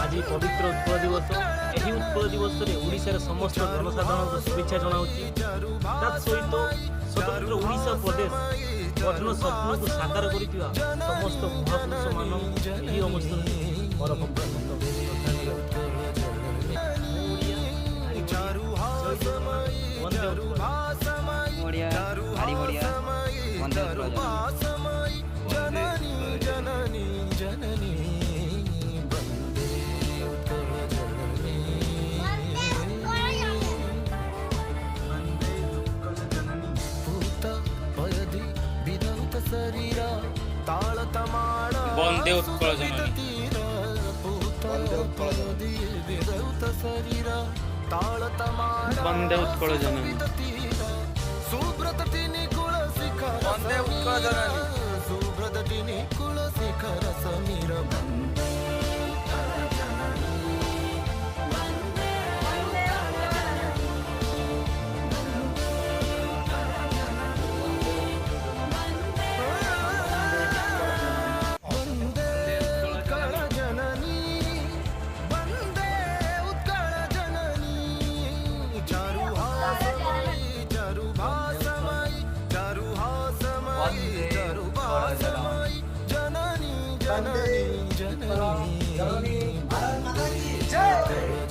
आज पवित्र उत्कल दिवस। यही उत्कल दिवस ओडिशार समस्त जनसाधारण को शुभेच्छा जनाऊँगी। सहित स्वतंत्र ओडिशा प्रदेश गठन स्वप्न को साकार कर समस्त महापुरुष मान यही अवसर मोर वंदे उत्कल जननी। वंदे उत्कल जननी। वंदे उत्कल जननी। जननी जननी जननी भारत माता की जय।